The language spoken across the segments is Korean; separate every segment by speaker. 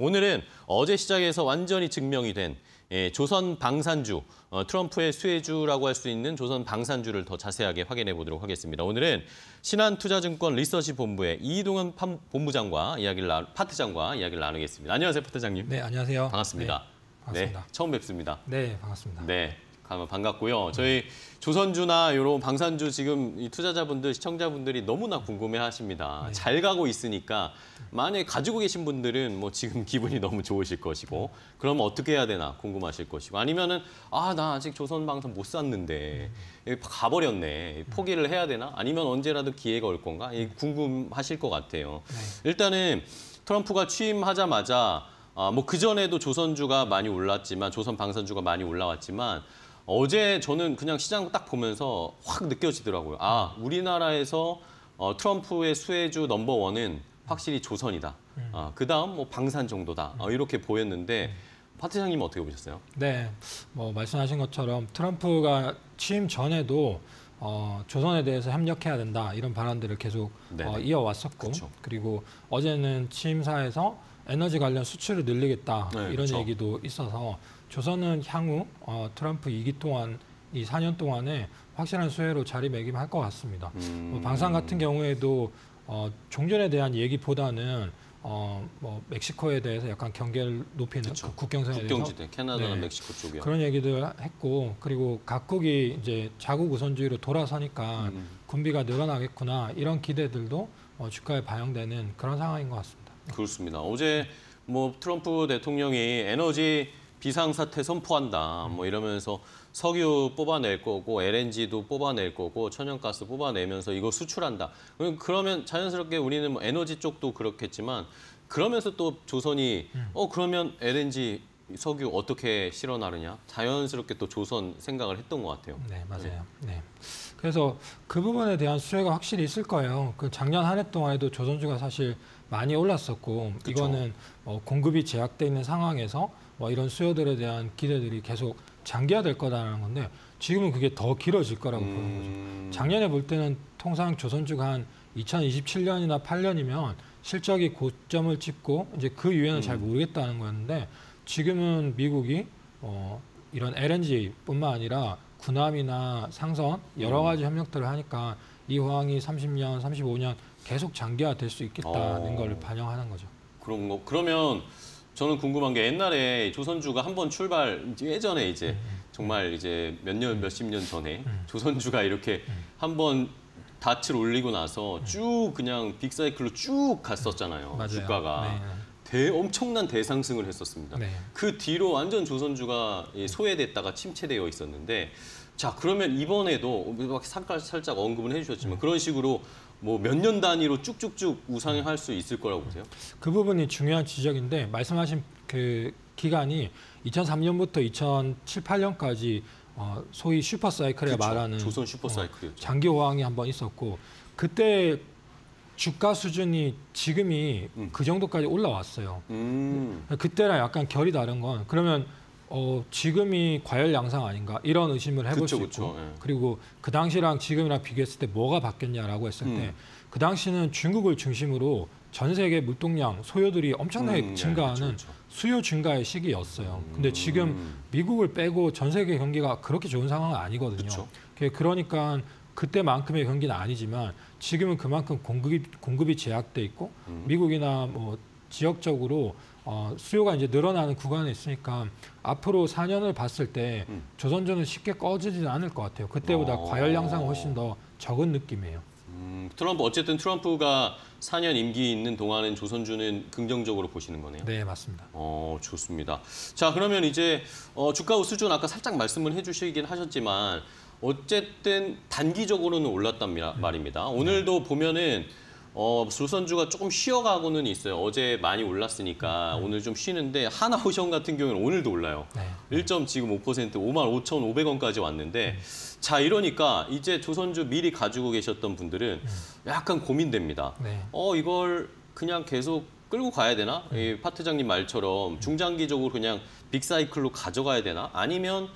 Speaker 1: 오늘은 어제 시작해서 완전히 증명이 된 조선 방산주, 트럼프의 수혜주라고 할 수 있는 조선 방산주를 더 자세하게 확인해 보도록 하겠습니다. 오늘은 신한투자증권 리서치 본부의 이동현 본부장과 파트장과 이야기를 나누겠습니다. 안녕하세요, 파트장님.
Speaker 2: 네, 안녕하세요.
Speaker 1: 반갑습니다.
Speaker 2: 네, 반갑습니다.
Speaker 1: 네, 처음 뵙습니다.
Speaker 2: 네, 반갑습니다.
Speaker 1: 네. 반갑고요. 저희 조선주나 이런 방산주 지금 이 투자자분들, 시청자분들이 너무나 궁금해하십니다.
Speaker 2: 네.
Speaker 1: 잘 가고 있으니까 만약에 가지고 계신 분들은 뭐 지금 기분이 너무 좋으실 것이고 그러면 어떻게 해야 되나 궁금하실 것이고 아니면은 나 아직 조선방산 못 샀는데 가버렸네. 포기를 해야 되나? 아니면 언제라도 기회가 올 건가? 궁금하실 것 같아요.
Speaker 2: 네.
Speaker 1: 일단은 트럼프가 취임하자마자 뭐 그전에도 조선주가 많이 올랐지만 조선 방산주가 많이 올라왔지만 어제 저는 그냥 시장 딱 보면서 확 느껴지더라고요. 우리나라에서 트럼프의 수혜주 넘버원은 확실히 조선이다. 그다음 뭐 방산 정도다. 이렇게 보였는데 파트장님 어떻게 보셨어요?
Speaker 2: 네, 뭐 말씀하신 것처럼 트럼프가 취임 전에도 조선에 대해서 협력해야 된다 이런 발언들을 계속 이어왔었고,
Speaker 1: 그쵸.
Speaker 2: 그리고 어제는 취임사에서 에너지 관련 수출을 늘리겠다 이런
Speaker 1: 그쵸.
Speaker 2: 얘기도 있어서 조선은 향후 트럼프 2기 동안 이 4년 동안에 확실한 수혜로 자리매김할 것 같습니다. 방산 같은 경우에도 종전에 대한 얘기보다는 뭐 멕시코에 대해서 약간 경계를 높이는 그 국경선에 대해서
Speaker 1: 국경지대, 캐나다나 멕시코 쪽이요.
Speaker 2: 그런 얘기도 했고, 그리고 각국이 이제 자국 우선주의로 돌아서니까 군비가 늘어나겠구나 이런 기대들도 주가에 반영되는 그런 상황인 것 같습니다.
Speaker 1: 그렇습니다. 어제 뭐 트럼프 대통령이 에너지 비상사태 선포한다 뭐 이러면서 석유 뽑아낼 거고 LNG도 뽑아낼 거고 천연가스 뽑아내면서 이거 수출한다. 그러면 자연스럽게 우리는 뭐 에너지 쪽도 그렇겠지만 그러면서 또 조선이 그러면 LNG 석유 어떻게 실어 나르냐? 자연스럽게 또 조선 생각을 했던 것 같아요.
Speaker 2: 네, 맞아요. 네. 그래서 그 부분에 대한 수혜가 확실히 있을 거예요. 그 작년 한 해 동안에도 조선주가 사실 많이 올랐었고,
Speaker 1: 그쵸.
Speaker 2: 이거는 공급이 제약돼 있는 상황에서 이런 수요들에 대한 기대들이 계속 장기화될 거다라는 건데 지금은 그게 더 길어질 거라고 보는 거죠. 작년에 볼 때는 통상 조선주가 한 2027년이나 8년이면 실적이 고점을 찍고 이제 그 이후에는 잘 모르겠다는 거였는데 지금은 미국이 이런 LNG뿐만 아니라 군함이나 상선 여러 가지 협력들을 하니까 이 호황이 30년, 35년 계속 장기화될 수 있겠다는 걸 반영하는 거죠.
Speaker 1: 그런 거. 그러면 저는 궁금한 게 옛날에 조선주가 한번 예전에 이제 정말 이제 몇십 년 전에 조선주가 이렇게 한번 닻을 올리고 나서 쭉 그냥 빅사이클로 쭉 갔었잖아요.
Speaker 2: 맞아요.
Speaker 1: 주가가.
Speaker 2: 네.
Speaker 1: 엄청난 대상승을 했었습니다.
Speaker 2: 네.
Speaker 1: 그 뒤로 완전 조선주가 소외됐다가 침체되어 있었는데 자 그러면 이번에도 살짝 언급은 해주셨지만 그런 식으로 뭐 몇 년 단위로 쭉쭉쭉 우상향할 수 있을 거라고 보세요?
Speaker 2: 그 부분이 중요한 지적인데 말씀하신 그 기간이 2003년부터 2007, 8년까지 소위 슈퍼사이클에 말하는
Speaker 1: 조선 슈퍼사이클이었죠.
Speaker 2: 장기 호황이 한번 있었고 그때 주가 수준이 지금이 그 정도까지 올라왔어요. 그때랑 약간 결이 다른 건 그러면 지금이 과열 양상 아닌가 이런 의심을 해볼 수 있고
Speaker 1: 예.
Speaker 2: 그리고 그 당시랑 지금이랑 비교했을 때 뭐가 바뀌었냐라고 했을 때 그 당시는 중국을 중심으로 전 세계 물동량 소요들이 엄청나게 증가하는 수요 증가의 시기였어요. 근데 지금 미국을 빼고 전 세계 경기가 그렇게 좋은 상황은 아니거든요. 그러니까 그때만큼의 경기는 아니지만 지금은 그만큼 공급이 제약돼 있고 미국이나 뭐 지역적으로 수요가 이제 늘어나는 구간에 있으니까 앞으로 4년을 봤을 때 조선주는 쉽게 꺼지지는 않을 것 같아요. 그때보다 과열 양상은 훨씬 더 적은 느낌이에요.
Speaker 1: 어쨌든 트럼프가 4년 임기 있는 동안은 조선주는 긍정적으로 보시는 거네요.
Speaker 2: 네, 맞습니다.
Speaker 1: 좋습니다. 자, 그러면 이제 주가 수준 아까 살짝 말씀을 해주시긴 하셨지만 어쨌든 단기적으로는 올랐단 말입니다. 오늘도 보면은 조선주가 조금 쉬어가고는 있어요. 어제 많이 올랐으니까 오늘 좀 쉬는데 하나오션 같은 경우는 오늘도 올라요. 1.5% 55,500원까지 왔는데 자 이러니까 이제 조선주 미리 가지고 계셨던 분들은 약간 고민됩니다. 이걸 그냥 계속 끌고 가야 되나? 이 파트장님 말처럼 중장기적으로 그냥 빅사이클로 가져가야 되나? 아니면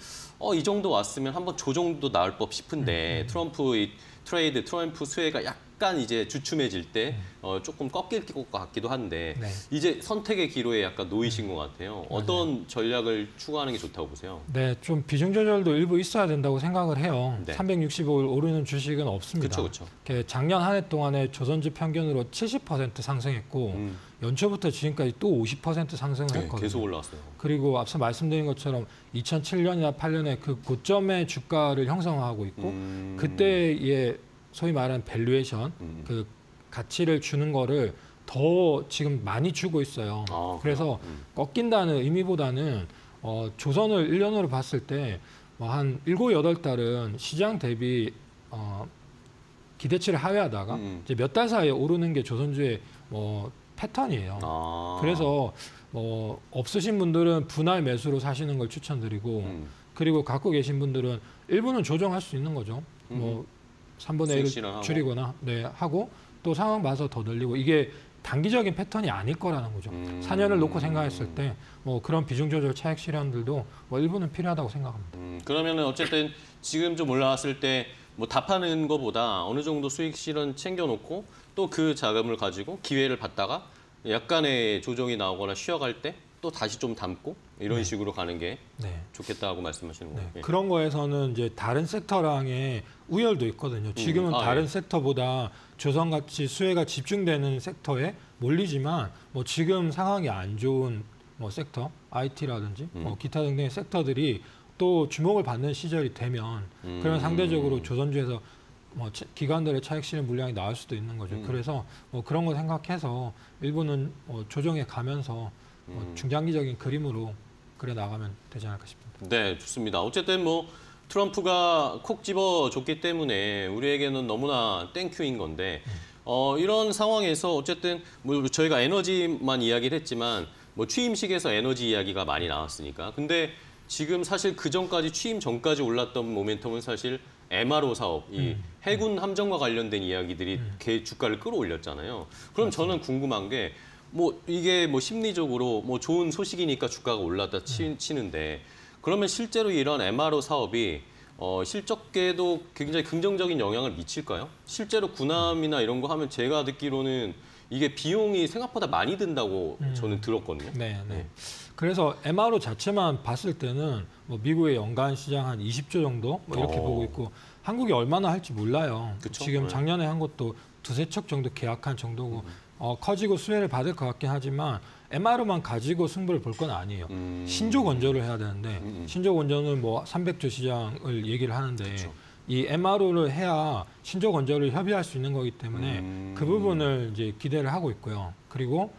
Speaker 1: 이 정도 왔으면 한번 조정도 나올 법 싶은데 트럼프 수혜가 약간 약간 이제 주춤해질 때 조금 꺾일 것 같기도 한데
Speaker 2: 네.
Speaker 1: 이제 선택의 기로에 약간 놓이신 것 같아요. 어떤 전략을 추구하는 게 좋다고 보세요?
Speaker 2: 네, 좀 비중 조절도 일부 있어야 된다고 생각을 해요.
Speaker 1: 네.
Speaker 2: 365일 오르는 주식은 없습니다.
Speaker 1: 그렇죠.
Speaker 2: 작년 한 해 동안에 조선주 평균으로 70% 상승했고 연초부터 지금까지 또 50% 상승을
Speaker 1: 네,
Speaker 2: 했거든요.
Speaker 1: 계속 올라왔어요.
Speaker 2: 그리고 앞서 말씀드린 것처럼 2007년이나 8년에 그 고점의 주가를 형성하고 있고 그때의 소위 말하는 밸류에이션, 그 가치를 주는 거를 더 지금 많이 주고 있어요.
Speaker 1: 아,
Speaker 2: 그래서 꺾인다는 의미보다는 조선을 1년으로 봤을 때 한 7, 8달은 시장 대비 기대치를 하회하다가 이제 몇 달 사이에 오르는 게 조선주의 패턴이에요.
Speaker 1: 아.
Speaker 2: 그래서 없으신 분들은 분할 매수로 사시는 걸 추천드리고 그리고 갖고 계신 분들은 일부는 조정할 수 있는 거죠. 3분의
Speaker 1: 수익
Speaker 2: 1을
Speaker 1: 실현하고.
Speaker 2: 줄이거나 하고 또 상황 봐서 더 늘리고 이게 단기적인 패턴이 아닐 거라는 거죠. 4년을 놓고 생각했을 때 그런 비중 조절 차익 실현들도 일부는 필요하다고 생각합니다.
Speaker 1: 그러면은 어쨌든 지금 좀 올라왔을 때 뭐 답하는 것보다 어느 정도 수익 실현 챙겨놓고 또 그 자금을 가지고 기회를 봤다가 약간의 조정이 나오거나 쉬어갈 때 또 다시 좀 담고 이런 식으로 가는 게
Speaker 2: 네.
Speaker 1: 좋겠다고 말씀하시는 거예요. 예.
Speaker 2: 그런 거에서는 이제 다른 섹터랑의 우열도 있거든요. 지금은 다른
Speaker 1: 예.
Speaker 2: 섹터보다 조선같이 수혜가 집중되는 섹터에 몰리지만 지금 상황이 안 좋은 섹터, IT라든지 기타 등등의 섹터들이 또 주목을 받는 시절이 되면 그러면 상대적으로 조선주에서 기관들의 차익 실현 물량이 나올 수도 있는 거죠. 그래서 그런 거 생각해서 일부는 조정해 가면서 중장기적인 그림으로 그려 나가면 되지 않을까 싶습니다.
Speaker 1: 네, 좋습니다. 어쨌든 트럼프가 콕 집어줬기 때문에 우리에게는 너무나 땡큐인 건데 이런 상황에서 어쨌든 저희가 에너지만 이야기를 했지만 취임식에서 에너지 이야기가 많이 나왔으니까 근데 지금 사실 그 전까지 취임 전까지 올랐던 모멘텀은 사실 MRO 사업, 이 해군 함정과 관련된 이야기들이 주가를 끌어올렸잖아요. 그럼 저는 궁금한 게 이게 심리적으로 좋은 소식이니까 주가가 올랐다 치는데 그러면 실제로 이런 MRO 사업이 실적계에도 굉장히 긍정적인 영향을 미칠까요? 실제로 군함이나 이런 거 하면 제가 듣기로는 이게 비용이 생각보다 많이 든다고 저는 들었거든요.
Speaker 2: 네. 그래서 MRO 자체만 봤을 때는 미국의 연간 시장 한 20조 정도 이렇게 보고 있고 한국이 얼마나 할지 몰라요.
Speaker 1: 그쵸?
Speaker 2: 지금 작년에 한 것도 두세 척 정도 계약한 정도고 커지고 수혜를 받을 것 같긴 하지만 MRO만 가지고 승부를 볼 건 아니에요. 신조 건조를 해야 되는데 신조 건조는 300조 시장을 얘기를 하는데
Speaker 1: 그쵸.
Speaker 2: 이 MRO를 해야 신조 건조를 협의할 수 있는 거기 때문에 그 부분을 이제 기대를 하고 있고요. 그리고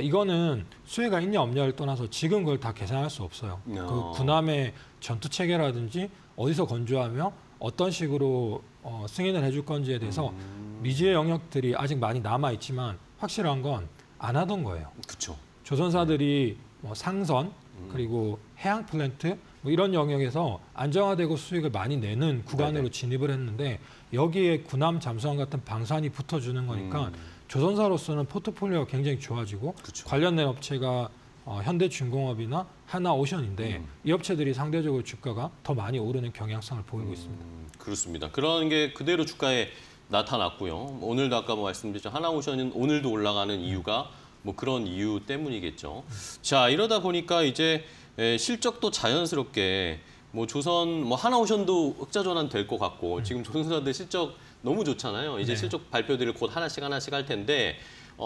Speaker 2: 이거는 수혜가 있냐 없냐를 떠나서 지금 그걸 다 계산할 수 없어요. 그 군함의 전투 체계라든지 어디서 건조하며 어떤 식으로 승인을 해줄 건지에 대해서 미지의 영역들이 아직 많이 남아 있지만 확실한 건 안 하던 거예요.
Speaker 1: 그렇죠.
Speaker 2: 조선사들이 상선 그리고 해양 플랜트 이런 영역에서 안정화되고 수익을 많이 내는 구간으로 진입을 했는데 여기에 군함 잠수함 같은 방산이 붙어주는 거니까 조선사로서는 포트폴리오가 굉장히 좋아지고
Speaker 1: 그쵸.
Speaker 2: 관련된 업체가 현대중공업이나 하나오션인데 이 업체들이 상대적으로 주가가 더 많이 오르는 경향성을 보이고 있습니다.
Speaker 1: 그렇습니다. 그런 게 그대로 주가에 나타났고요. 오늘도 아까 말씀드렸죠. 하나오션은 오늘도 올라가는 이유가 그런 이유 때문이겠죠. 자, 이러다 보니까 이제 실적도 자연스럽게 조선 하나오션도 흑자 전환 될 것 같고 지금 조선사들 실적 너무 좋잖아요. 이제
Speaker 2: 네.
Speaker 1: 실적 발표들을 곧 하나씩 할 텐데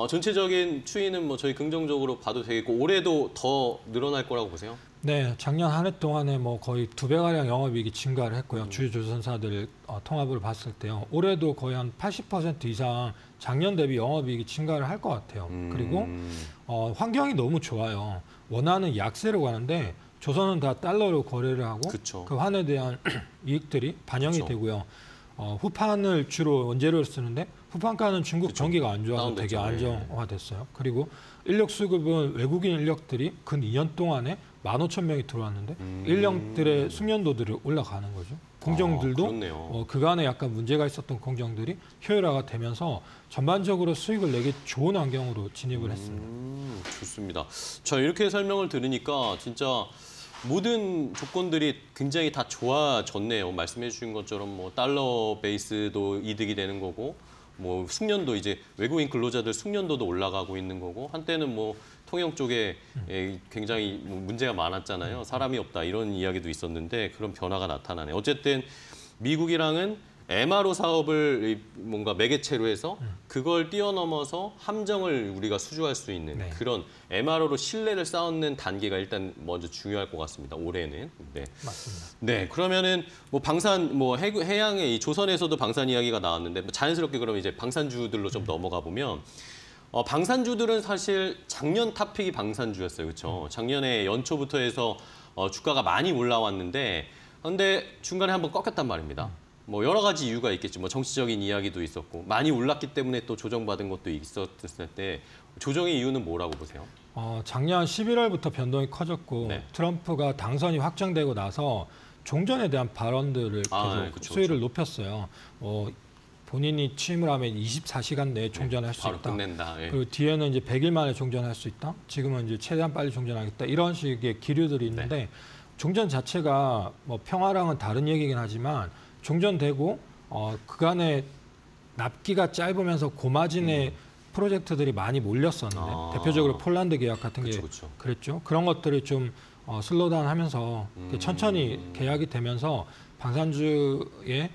Speaker 1: 전체적인 추이는 저희 긍정적으로 봐도 되겠고 올해도 더 늘어날 거라고 보세요?
Speaker 2: 네, 작년 한 해 동안에 거의 2배가량 영업이익이 증가를 했고요. 주요 조선사들 통합으로 봤을 때요. 올해도 거의 한 80% 이상 작년 대비 영업이익이 증가를 할 것 같아요. 그리고 환경이 너무 좋아요. 원화는 약세로 가는데 조선은 다 달러로 거래를 하고
Speaker 1: 그쵸.
Speaker 2: 그 환에 대한 이익들이 반영이
Speaker 1: 그쵸.
Speaker 2: 되고요. 후판을 주로 원재료로 쓰는데 후판가는 중국
Speaker 1: 그쵸.
Speaker 2: 경기가 안 좋아서 되게
Speaker 1: 다운됐죠.
Speaker 2: 안정화됐어요. 그리고 인력 수급은 외국인 인력들이 근 2년 동안에 15,000명이 들어왔는데 인력들의 숙련도들이 올라가는 거죠. 공정들도
Speaker 1: 그렇네요.
Speaker 2: 그간에 약간 문제가 있었던 공정들이 효율화가 되면서 전반적으로 수익을 내기 좋은 환경으로 진입을 했습니다.
Speaker 1: 좋습니다. 자, 이렇게 설명을 들으니까 진짜 모든 조건들이 굉장히 다 좋아졌네요. 말씀해 주신 것처럼 달러 베이스도 이득이 되는 거고 뭐 숙련도 이제 외국인 근로자들 숙련도도 올라가고 있는 거고 한때는 뭐 통영 쪽에 굉장히 문제가 많았잖아요. 사람이 없다 이런 이야기도 있었는데 그런 변화가 나타나네. 어쨌든 미국이랑은 MRO 사업을 뭔가 매개체로 해서 그걸 뛰어넘어서 함정을 우리가 수주할 수 있는
Speaker 2: 네.
Speaker 1: 그런 MRO로 신뢰를 쌓는 단계가 일단 먼저 중요할 것 같습니다. 올해는. 네.
Speaker 2: 맞습니다.
Speaker 1: 네, 그러면은 뭐 방산 뭐 해양의 이 조선에서도 방산 이야기가 나왔는데 뭐 자연스럽게 그러면 이제 방산주들로 좀 넘어가 보면 방산주들은 사실 작년 탑픽이 방산주였어요, 그렇죠? 작년에 연초부터 해서 주가가 많이 올라왔는데, 근데 중간에 한번 꺾였단 말입니다. 뭐 여러 가지 이유가 있겠지. 뭐 정치적인 이야기도 있었고 많이 올랐기 때문에 또 조정받은 것도 있었을 때 조정의 이유는 뭐라고 보세요?
Speaker 2: 작년 11월부터 변동이 커졌고
Speaker 1: 네.
Speaker 2: 트럼프가 당선이 확정되고 나서 종전에 대한 발언들을 계속
Speaker 1: 그쵸,
Speaker 2: 수위를 높였어요. 본인이 취임을 하면 24시간 내에 종전할 수
Speaker 1: 바로
Speaker 2: 있다.
Speaker 1: 끝낸다. 예.
Speaker 2: 그리고 뒤에는 이제 100일 만에 종전할 수 있다. 지금은 이제 최대한 빨리 종전하겠다. 이런 식의 기류들이 있는데 종전 자체가 뭐 평화랑은 다른 얘기긴 하지만 종전되고 그간에 납기가 짧으면서 고마진의 프로젝트들이 많이 몰렸었는데 대표적으로 폴란드 계약 같은 게
Speaker 1: 그쵸.
Speaker 2: 그랬죠. 그런 것들이 좀 슬로우다운하면서 천천히 계약이 되면서 방산주에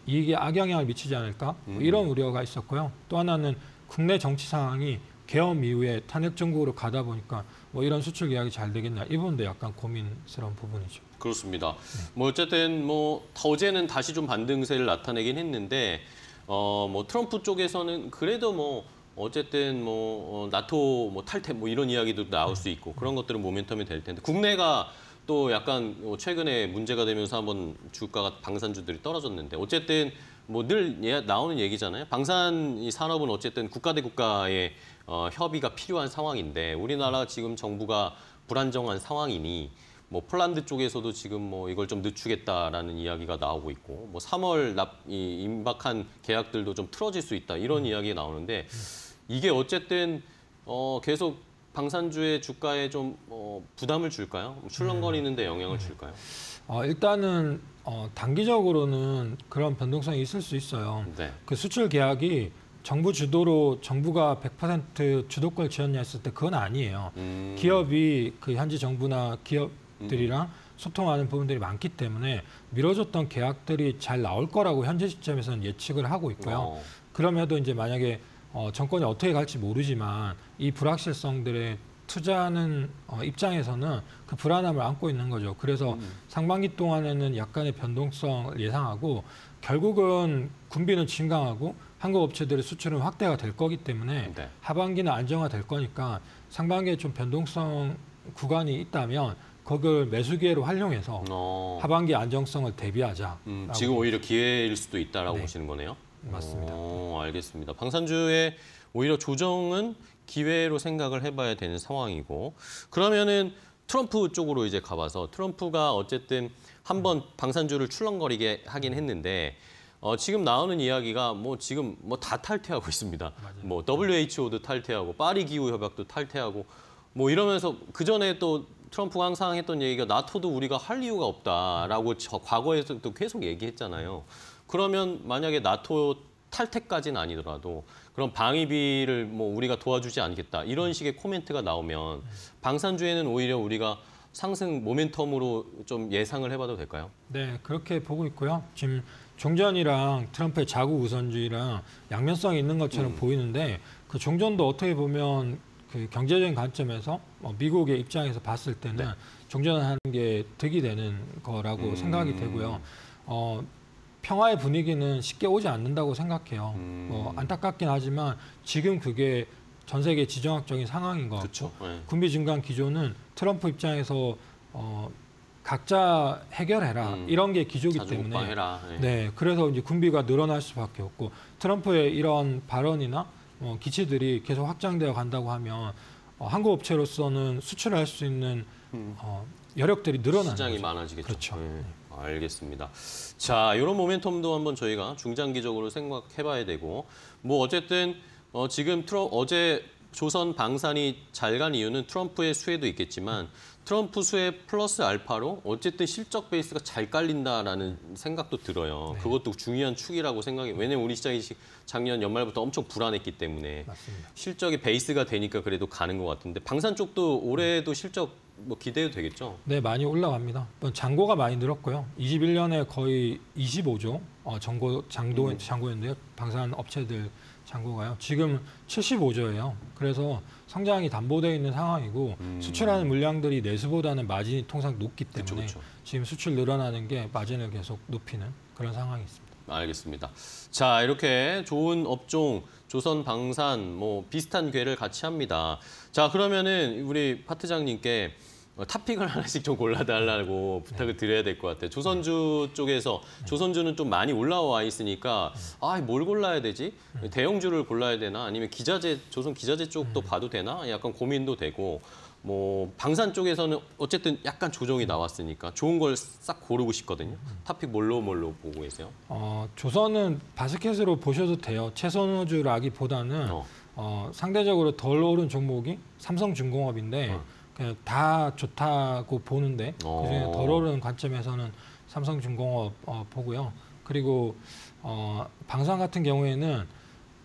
Speaker 2: 이익에 악영향을 미치지 않을까 뭐 이런 우려가 있었고요. 또 하나는 국내 정치 상황이 계엄 이후에 탄핵 정국으로 가다 보니까 뭐 이런 수출 계약이 잘 되겠나 이 부분도 약간 고민스러운 부분이죠.
Speaker 1: 그렇습니다. 뭐 어쨌든 뭐 어제는 다시 좀 반등세를 나타내긴 했는데 뭐 트럼프 쪽에서는 그래도 뭐 어쨌든 뭐 나토 뭐 탈퇴 뭐 이런 이야기도 나올 수 있고 그런 것들은 모멘텀이 될 텐데 국내가 또 약간 최근에 문제가 되면서 한번 주가가 방산주들이 떨어졌는데 어쨌든 뭐 늘 나오는 얘기잖아요. 방산 이 산업은 어쨌든 국가 대 국가의 협의가 필요한 상황인데 우리나라 지금 정부가 불안정한 상황이니 뭐 폴란드 쪽에서도 지금 뭐 이걸 좀 늦추겠다라는 이야기가 나오고 있고 뭐 3월 임박한 계약들도 좀 틀어질 수 있다 이런 이야기가 나오는데 이게 어쨌든 계속 방산주의 주가에 좀 부담을 줄까요? 출렁거리는데 영향을 줄까요?
Speaker 2: 일단은 단기적으로는 그런 변동성이 있을 수 있어요.
Speaker 1: 네.
Speaker 2: 그 수출 계약이 정부 주도로 정부가 100% 주도권을 쥐었냐 했을 때 그건 아니에요. 기업이 그 현지 정부나 기업들이랑 소통하는 부분들이 많기 때문에 미뤄졌던 계약들이 잘 나올 거라고 현재 시점에서는 예측을 하고 있고요. 그럼에도 이제 만약에 정권이 어떻게 갈지 모르지만 이 불확실성들에 투자하는 입장에서는 그 불안함을 안고 있는 거죠. 그래서 상반기 동안에는 약간의 변동성을 예상하고 결국은 군비는 증강하고 한국 업체들의 수출은 확대가 될 거기 때문에
Speaker 1: 네.
Speaker 2: 하반기는 안정화될 거니까 상반기에 좀 변동성 구간이 있다면 그걸 매수 기회로 활용해서 하반기 안정성을 대비하자.
Speaker 1: 지금 오히려 기회일 수도 있다라고
Speaker 2: 네.
Speaker 1: 보시는 거네요.
Speaker 2: 맞습니다.
Speaker 1: 알겠습니다. 방산주의 오히려 조정은 기회로 생각을 해봐야 되는 상황이고 그러면은 트럼프 쪽으로 이제 가봐서 트럼프가 어쨌든 한번 방산주를 출렁거리게 하긴 했는데 지금 나오는 이야기가 뭐 지금 뭐 다 탈퇴하고 있습니다.
Speaker 2: 맞아요.
Speaker 1: 뭐 WHO도 탈퇴하고 파리 기후 협약도 탈퇴하고 뭐 이러면서 그 전에 또 트럼프가 항상 했던 얘기가 나토도 우리가 할 이유가 없다라고 과거에서도 계속 얘기했잖아요. 그러면 만약에 나토 탈퇴까지는 아니더라도 그런 방위비를 뭐 우리가 도와주지 않겠다 이런 식의 코멘트가 나오면 방산주에는 오히려 우리가 상승 모멘텀으로 좀 예상을 해봐도 될까요?
Speaker 2: 네, 그렇게 보고 있고요. 지금 종전이랑 트럼프의 자국 우선주의랑 양면성이 있는 것처럼 보이는데 그 종전도 어떻게 보면 그 경제적인 관점에서 미국의 입장에서 봤을 때는 종전하는 게 득이 되는 거라고 생각이 되고요. 평화의 분위기는 쉽게 오지 않는다고 생각해요. 안타깝긴 하지만 지금 그게 전 세계 지정학적인 상황인 것 같고
Speaker 1: 네.
Speaker 2: 군비 증강 기조는 트럼프 입장에서 각자 해결해라 이런 게 기조기 때문에
Speaker 1: 해라.
Speaker 2: 네, 그래서 이제 군비가 늘어날 수밖에 없고 트럼프의 이런 발언이나 기치들이 계속 확장되어 간다고 하면 한국 업체로서는 수출할 수 있는 여력들이 늘어나는
Speaker 1: 시장이
Speaker 2: 거죠.
Speaker 1: 많아지겠죠.
Speaker 2: 그렇죠.
Speaker 1: 네. 알겠습니다. 자, 이런 모멘텀도 한번 저희가 중장기적으로 생각해봐야 되고 뭐 어쨌든 지금 어제 조선 방산이 잘 간 이유는 트럼프의 수혜도 있겠지만 트럼프 수혜 플러스 알파로 어쨌든 실적 베이스가 잘 깔린다라는 생각도 들어요.
Speaker 2: 네.
Speaker 1: 그것도 중요한 축이라고 생각해요. 왜냐면 우리 시장이 작년 연말부터 엄청 불안했기 때문에
Speaker 2: 맞습니다.
Speaker 1: 실적이 베이스가 되니까 그래도 가는 것 같은데 방산 쪽도 올해도 실적 뭐 기대해도 되겠죠?
Speaker 2: 네, 많이 올라갑니다. 잔고가 많이 늘었고요. 21년에 거의 25조 잔고였는데요. 방산 업체들 잔고가요. 지금 75조예요. 그래서 성장이 담보되어 있는 상황이고 수출하는 물량들이 내수보다는 마진이 통상 높기 때문에
Speaker 1: 그쵸.
Speaker 2: 지금 수출 늘어나는 게 마진을 계속 높이는 그런 상황이 있습니다.
Speaker 1: 알겠습니다. 자, 이렇게 좋은 업종, 조선 방산 뭐 비슷한 궤를 같이 합니다. 자, 그러면은 우리 파트장님께 탑픽을 하나씩 좀 골라달라고 부탁을 드려야 될 것 같아요. 조선주 쪽에서 조선주는 좀 많이 올라와 있으니까 뭘 골라야 되지? 대형주를 골라야 되나? 아니면 기자재, 조선 기자재 쪽도 봐도 되나? 약간 고민도 되고 뭐 방산 쪽에서는 어쨌든 약간 조정이 나왔으니까 좋은 걸 싹 고르고 싶거든요. 탑픽 뭘로 보고 계세요?
Speaker 2: 조선은 바스켓으로 보셔도 돼요. 최선호주라기보다는 상대적으로 덜 오른 종목이 삼성중공업인데 그냥 다 좋다고 보는데 그중에 덜 오르는 관점에서는 삼성중공업 보고요. 그리고 방산 같은 경우에는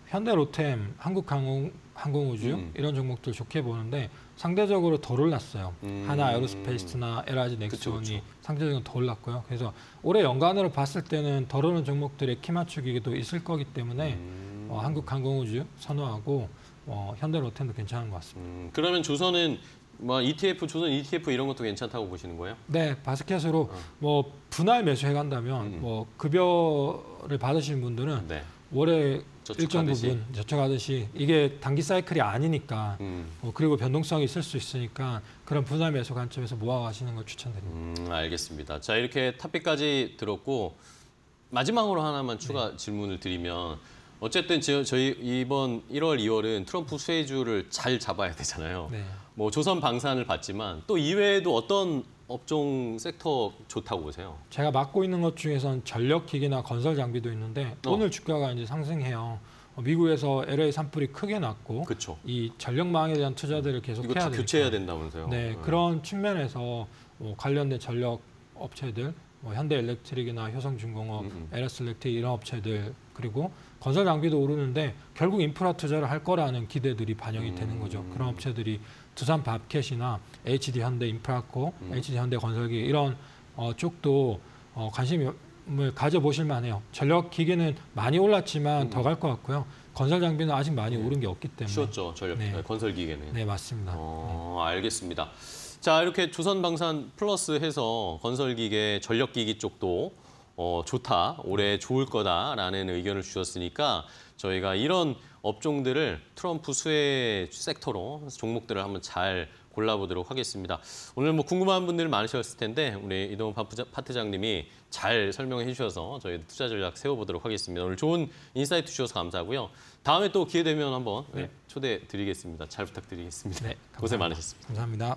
Speaker 2: 현대로템, 한국항공우주 이런 종목들 좋게 보는데 상대적으로 덜 올랐어요. 하나에어로스페이스나 LG 넥스원이
Speaker 1: 그쵸.
Speaker 2: 상대적으로 덜 올랐고요. 그래서 올해 연간으로 봤을 때는 덜 오른 종목들의 키 맞추기도 있을 거기 때문에 한국항공우주 선호하고 현대로템도 괜찮은 것 같습니다.
Speaker 1: 그러면 조선은 뭐 ETF, 조선 ETF 이런 것도 괜찮다고 보시는 거예요?
Speaker 2: 네, 바스켓으로 뭐 분할 매수해 간다면 뭐 급여를 받으시는 분들은
Speaker 1: 네.
Speaker 2: 올해 일정
Speaker 1: 저축하듯이.
Speaker 2: 부분 저축하듯이 이게 단기 사이클이 아니니까 그리고 변동성이 있을 수 있으니까 그런 분할 매수 관점에서 모아가시는 걸 추천드립니다.
Speaker 1: 알겠습니다. 자, 이렇게 탑픽까지 들었고 마지막으로 하나만 추가 질문을 드리면 어쨌든 저희 이번 1월, 2월은 트럼프 수혜주를 잘 잡아야 되잖아요.
Speaker 2: 네.
Speaker 1: 뭐 조선 방산을 봤지만 또 이외에도 어떤 업종 섹터 좋다고 보세요?
Speaker 2: 제가 맡고 있는 것 중에선 전력기기나 건설 장비도 있는데 오늘 주가가 이제 상승해요. 미국에서 LA 산불이 크게 났고
Speaker 1: 그렇죠.
Speaker 2: 이 전력망에 대한 투자들을 계속
Speaker 1: 이거
Speaker 2: 해야
Speaker 1: 다
Speaker 2: 되니까.
Speaker 1: 교체해야 된다면서요?
Speaker 2: 네, 그런 측면에서 관련된 전력 업체들, 현대엘렉트릭이나 효성중공업, LS엘렉트릭 이런 업체들 그리고 건설 장비도 오르는데 결국 인프라 투자를 할 거라는 기대들이 반영이 되는 거죠. 그런 업체들이 두산 밥캣이나 HD 현대 인프라코, HD 현대 건설기 이런 쪽도 관심을 가져보실 만해요. 전력 기계는 많이 올랐지만 더 갈 것 같고요. 건설 장비는 아직 많이 오른 게 없기 때문에.
Speaker 1: 쉬웠죠, 전력
Speaker 2: 네.
Speaker 1: 건설 기계는.
Speaker 2: 네, 맞습니다.
Speaker 1: 알겠습니다. 자, 이렇게 조선방산 플러스 해서 건설기계, 전력기기 쪽도 좋다, 올해 좋을 거다라는 의견을 주셨으니까 저희가 이런 업종들을 트럼프 수혜 섹터로 종목들을 한번 잘 골라보도록 하겠습니다. 오늘 뭐 궁금한 분들 많으셨을 텐데 우리 이동훈 파트장님이 잘 설명해 주셔서 저희 투자 전략 세워보도록 하겠습니다. 오늘 좋은 인사이트 주셔서 감사하고요. 다음에 또 기회 되면 한번 초대 드리겠습니다. 잘 부탁드리겠습니다.
Speaker 2: 네,
Speaker 1: 고생 많으셨습니다.
Speaker 2: 감사합니다.